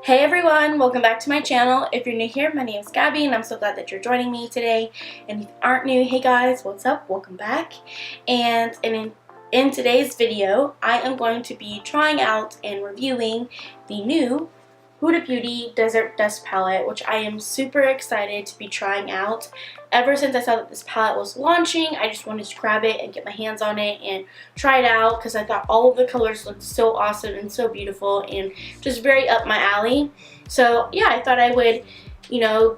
Hey everyone, welcome back to my channel. If you're new here, my name is Gabby and I'm so glad that you're joining me today. And if you aren't new, hey guys, what's up? Welcome back. And in today's video, I am going to be trying out and reviewing the new HudaBeauty Desert Dusk palette, which I am super excited to be trying out. Ever since I saw that this palette was launching, I just wanted to grab it and get my hands on it and try it out because I thought all of the colors looked so awesome and so beautiful and just very up my alley. So yeah, I thought I would,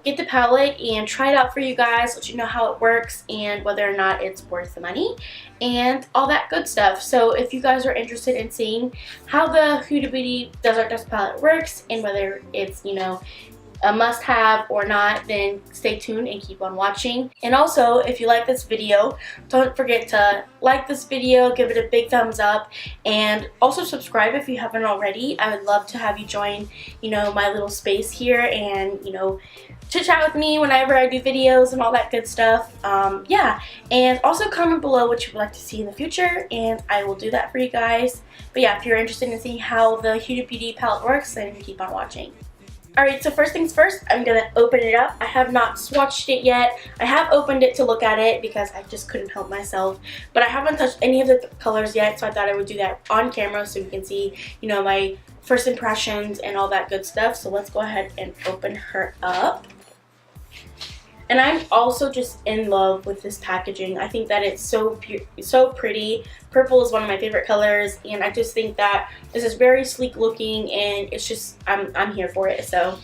get the palette and try it out for you guys, let you know how it works and whether or not it's worth the money and all that good stuff. So if you guys are interested in seeing how the HudaBeauty Desert Dusk palette works and whether it's, a must-have or not, then stay tuned and keep on watching. And also, if you like this video, don't forget to like this video, give it a big thumbs up, and also subscribe if you haven't already. I would love to have you join, my little space here and, chit chat with me whenever I do videos and all that good stuff. Yeah, and also comment below what you would like to see in the future, and I will do that for you guys. But yeah, if you're interested in seeing how the HudaBeauty palette works, then keep on watching. Alright, so first things first, I'm going to open it up. I have not swatched it yet. I have opened it to look at it because I just couldn't help myself. But I haven't touched any of the colors yet, so I thought I would do that on camera so you can see, my first impressions and all that good stuff. So let's go ahead and open her up. And I'm also just in love with this packaging. I think that it's so pretty. Purple is one of my favorite colors, and I just think that this is very sleek looking, and it's just, I'm here for it. So,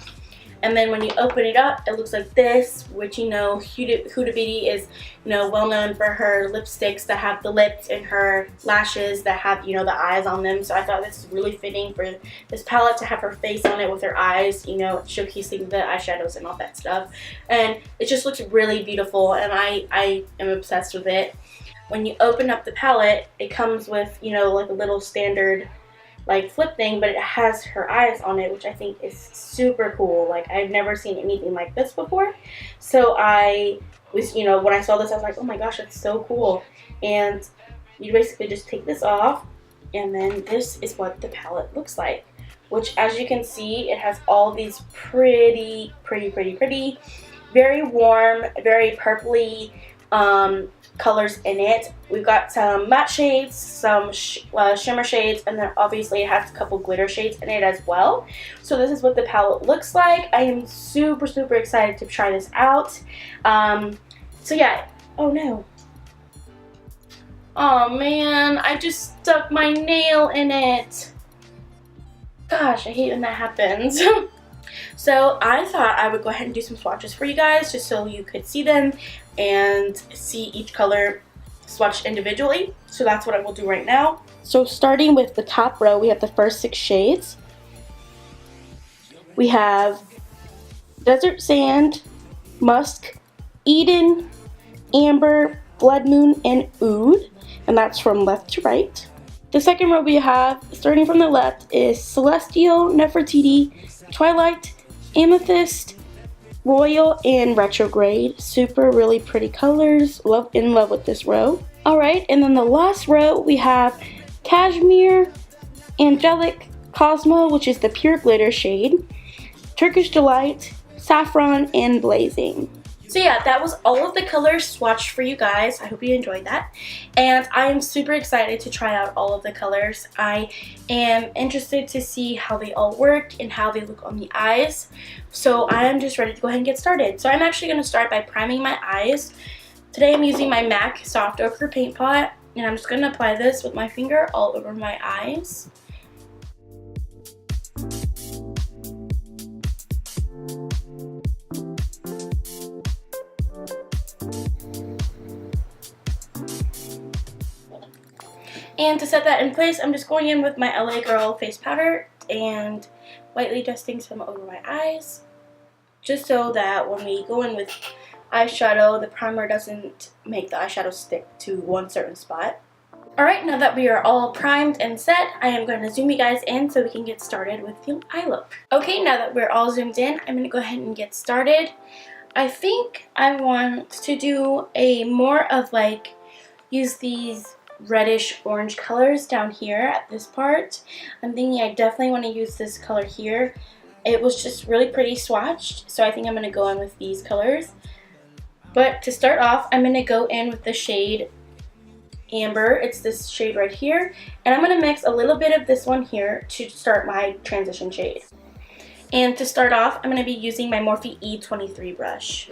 and then when you open it up, it looks like this, which HudaBeauty is, well known for her lipsticks that have the lips and her lashes that have, the eyes on them. So I thought this is really fitting for this palette to have her face on it with her eyes, showcasing the eyeshadows and all that stuff. And it just looks really beautiful, and I am obsessed with it. When you open up the palette, it comes with, like a little standard flip thing, but it has her eyes on it, which I think is super cool. Like, I've never seen anything like this before. So I was, when I saw this, I was like, oh my gosh, that's so cool. And you basically just take this off, and then this is what the palette looks like, which, as you can see, it has all these pretty, very warm, very purpley colors in it. We've got some matte shades, some shimmer shades, and then obviously it has a couple glitter shades in it as well. So this is what the palette looks like. I am super excited to try this out. So yeah. Oh no. Oh man, I just stuck my nail in it. Gosh, I hate when that happens. So I thought I would go ahead and do some swatches for you guys just so you could see them and see each color swatched individually. So that's what I will do right now. So starting with the top row, we have the first 6 shades. We have Desert Sand, Musk, Eden, Amber, Blood Moon, and Oud. And that's from left to right. The second row we have, starting from the left, is Celestial, Nefertiti, Twilight, Amethyst, Royal, and Retrograde. Really pretty colors. In love with this row. Alright, and then the last row we have Cashmere, Angelic, Cosmo, which is the pure glitter shade, Turkish Delight, Saffron, and Blazing. So yeah, that was all of the colors swatched for you guys. I hope you enjoyed that. And I am super excited to try out all of the colors. I am interested to see how they all work and how they look on the eyes. So I am just ready to go ahead and get started. So I'm actually going to start by priming my eyes. Today I'm using my MAC Soft Ochre Paint Pot. And I'm just going to apply this with my finger all over my eyes. And to set that in place, I'm just going in with my LA Girl face powder and lightly dusting some over my eyes, just so that when we go in with eyeshadow, the primer doesn't make the eyeshadow stick to one certain spot. Alright, now that we are all primed and set, I am going to zoom you guys in so we can get started with the eye look. Okay, now that we're all zoomed in, I'm going to go ahead and get started. I think I want to do a more of use these reddish orange colors down here at this part. I'm thinking I definitely want to use this color here it was just really pretty swatched, so I think I'm going to go in with these colors. But to start off, I'm going to go in with the shade Amber. It's this shade right here, and I'm going to mix a little bit of this one here to start my transition shade. And to start off, I'm going to be using my Morphe E23 brush.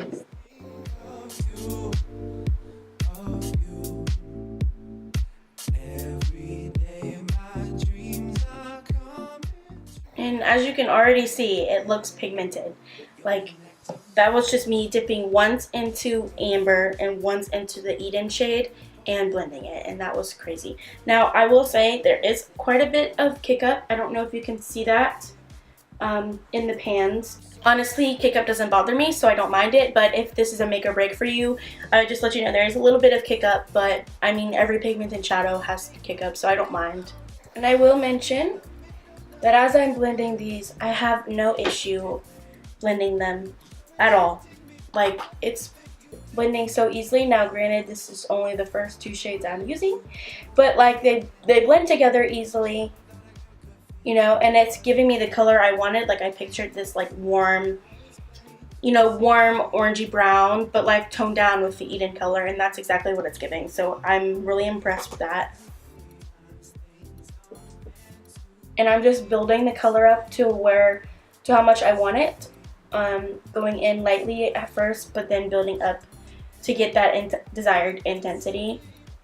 And as you can already see, it looks pigmented. Like, that was just me dipping once into Amber and once into the Eden shade and blending it, and that was crazy. Now, I will say there is quite a bit of kick up. I don't know if you can see that in the pans. Honestly, kick up doesn't bother me, so I don't mind it, but if this is a make or break for you, I would just let you know there is a little bit of kick up, but I mean, every pigmented shadow has kick up, so I don't mind. And I will mention that as I'm blending these, I have no issue blending them at all. Like, it's blending so easily. Now granted, this is only the first two shades I'm using, but like they blend together easily, you know, and it's giving me the color I wanted. Like, I pictured this like warm, you know, warm orangey brown, but like toned down with the Eden color, and that's exactly what it's giving. So I'm really impressed with that. And I'm just building the color up to how much I want it. Going in lightly at first, but then building up to get that desired intensity.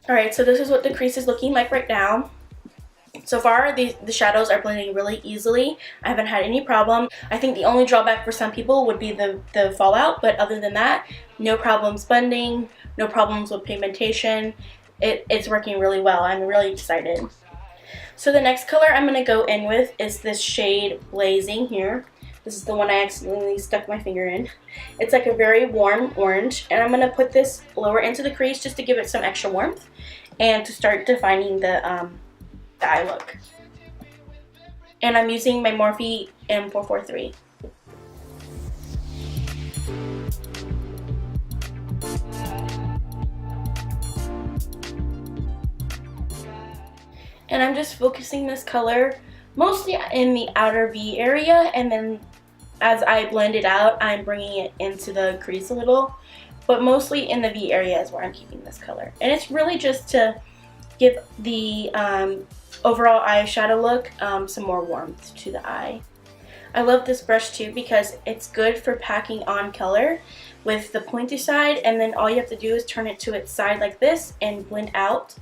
Alright, so this is what the crease is looking like right now. So far, the shadows are blending really easily. I haven't had any problem. I think the only drawback for some people would be the fallout, but other than that, no problems blending, no problems with pigmentation. It's working really well. I'm really excited. So the next color I'm going to go in with is this shade Blazing here. This is the one I accidentally stuck my finger in. It's like a very warm orange, and I'm going to put this lower into the crease just to give it some extra warmth and to start defining the eye look. And I'm using my Morphe M443. And I'm just focusing this color mostly in the outer V area, and then as I blend it out, I'm bringing it into the crease a little, but mostly in the V area is where I'm keeping this color. And it's really just to give the overall eyeshadow look some more warmth to the eye. I love this brush too because it's good for packing on color with the pointy side, and then all you have to do is turn it to its side like this and blend out,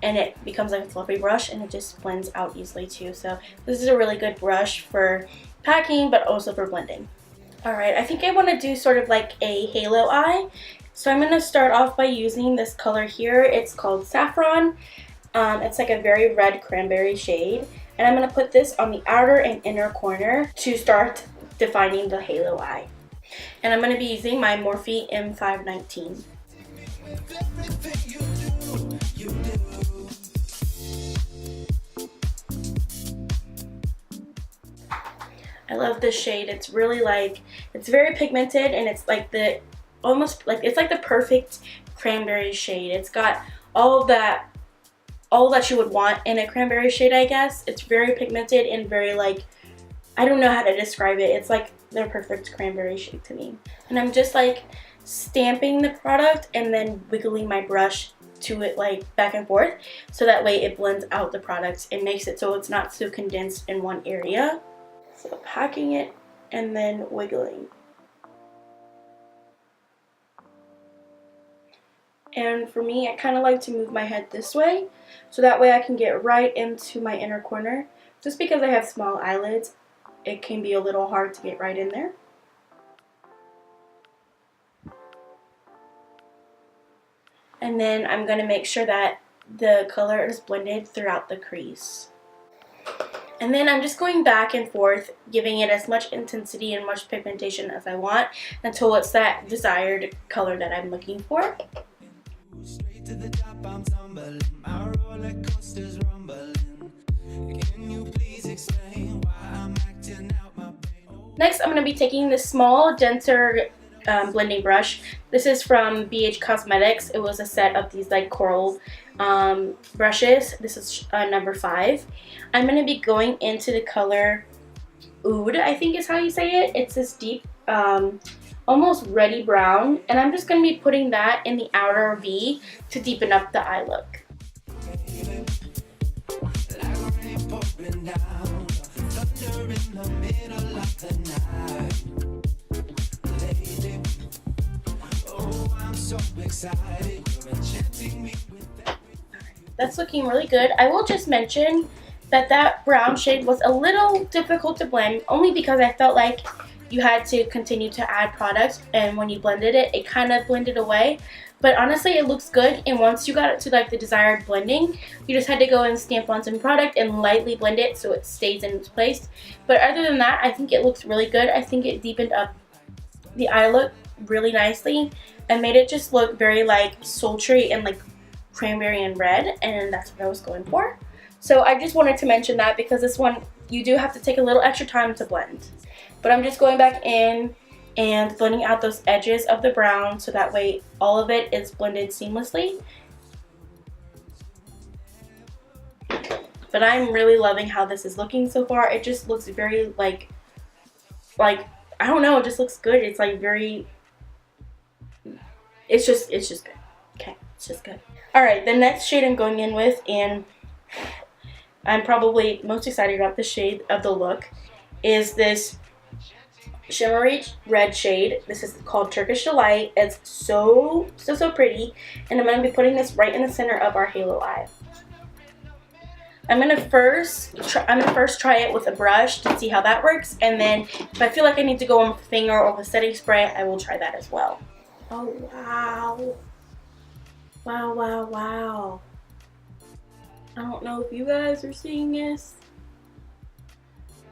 and it becomes like a fluffy brush, and it just blends out easily too. So this is a really good brush for packing but also for blending. Alright, I think I want to do sort of like a halo eye. So I'm going to start off by using this color here. It's called Saffron. It's like a very red cranberry shade, and I'm going to put this on the outer and inner corner to start defining the halo eye. And I'm going to be using my Morphe M519. I love this shade. It's really like, it's very pigmented, and it's like the, almost like, it's like the perfect cranberry shade. It's got all that you would want in a cranberry shade, I guess. It's very pigmented and very like, I don't know how to describe it. It's like the perfect cranberry shade to me. And I'm just like stamping the product and then wiggling my brush to it like back and forth, so that way it blends out the product and makes it so it's not so condensed in one area. So packing it and then wiggling. And for me, I kind of like to move my head this way, so that way I can get right into my inner corner. Just because I have small eyelids, it can be a little hard to get right in there. And then I'm going to make sure that the color is blended throughout the crease. And then I'm just going back and forth, giving it as much intensity and much pigmentation as I want until it's that desired color that I'm looking for. Straight to the top, I'm tumbling. My roller coaster's rumbling. Can you please explain why I'm acting out my brain? Next, I'm going to be taking this small, denser blending brush. This is from BH Cosmetics. It was a set of these like coral brushes. This is number 5. I'm going to be going into the color oud, I think is how you say it. It's this deep, almost reddy brown, and I'm just going to be putting that in the outer V to deepen up the eye look. That's looking really good. I will just mention that that brown shade was a little difficult to blend, only because I felt like you had to continue to add products, and when you blended it, it kind of blended away. But honestly, it looks good, and once you got it to like the desired blending, you just had to go and stamp on some product and lightly blend it so it stays in its place. But other than that, I think it looks really good. I think it deepened up the eye look really nicely and made it just look very like sultry and like cranberry and red, and that's what I was going for. So I just wanted to mention that because this one you do have to take a little extra time to blend. But I'm just going back in and blending out those edges of the brown so that way all of it is blended seamlessly. But I'm really loving how this is looking so far. It just looks very like I don't know, it just looks good. It's like very, it's just good. Okay, it's just good. Alright, the next shade I'm going in with, and I'm probably most excited about the shade of the look, is this shimmery red shade. This is called Turkish Delight. It's so pretty, and I'm going to be putting this right in the center of our halo eye. I'm gonna first try it with a brush to see how that works, and then if I feel like I need to go on with a finger or with a setting spray, I will try that as well. Oh wow. Wow, wow, wow. I don't know if you guys are seeing this,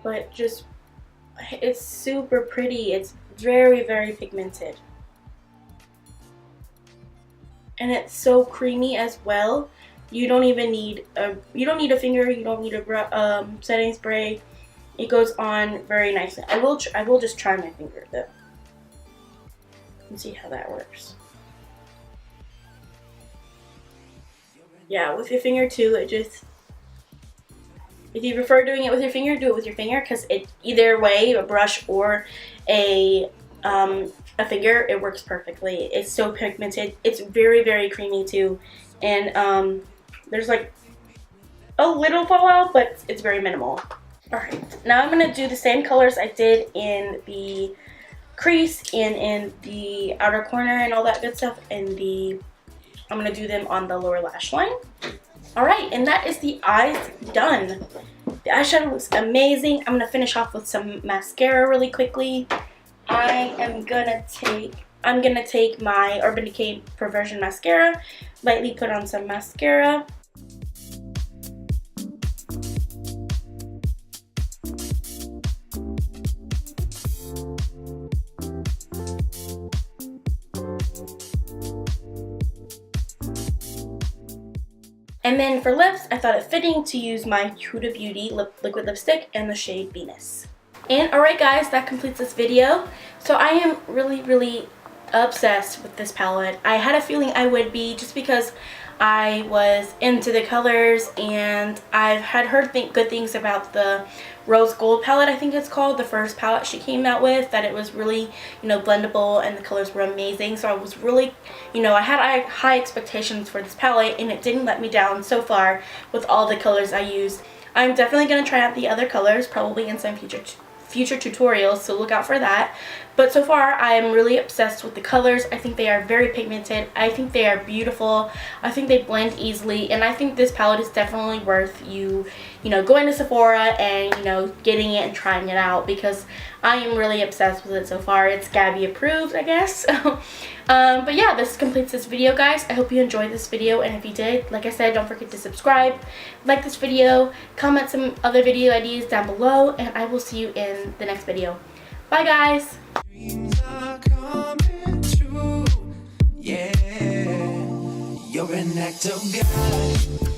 but just, it's super pretty. It's very, very pigmented. And it's so creamy as well. You don't even need a, finger, you don't need a setting spray. It goes on very nicely. I will just try my finger though and see how that works. Yeah, with your finger too, it just, if you prefer doing it with your finger, do it with your finger, because it, either way, a brush or a finger, it works perfectly. It's so pigmented. It's very, very creamy too, and there's like a little fallout, but it's very minimal. Alright, now I'm going to do the same colors I did in the crease and in the outer corner and all that good stuff, and I'm going to do them on the lower lash line. Alright, and that is the eyes done. The eyeshadow looks amazing. I'm going to finish off with some mascara really quickly. I'm going to take my Urban Decay Perversion Mascara, lightly put on some mascara. And then for lips, I thought it fitting to use my HudaBeauty liquid lipstick in the shade Venus. And alright guys, that completes this video. So I am really, really obsessed with this palette. I had a feeling I would be, just because I was into the colors, and I've had heard good things about the Rose Gold palette, I think it's called, the first palette she came out with, that it was really, you know, blendable and the colors were amazing. So I was really, you know, I had high expectations for this palette, and it didn't let me down so far with all the colors I used. I'm definitely going to try out the other colors, probably in some future tutorials, so look out for that. But so far I am really obsessed with the colors. I think they are very pigmented. I think they are beautiful. I think they blend easily, and I think this palette is definitely worth you know, going to Sephora and, you know, getting it and trying it out, because I am really obsessed with it so far. It's Gabby approved, I guess. But yeah, this completes this video, guys. I hope you enjoyed this video, and if you did, like I said, don't forget to subscribe, like this video, comment some other video ideas down below, and I will see you in the next video. Bye guys! Yeah, you're an act of God.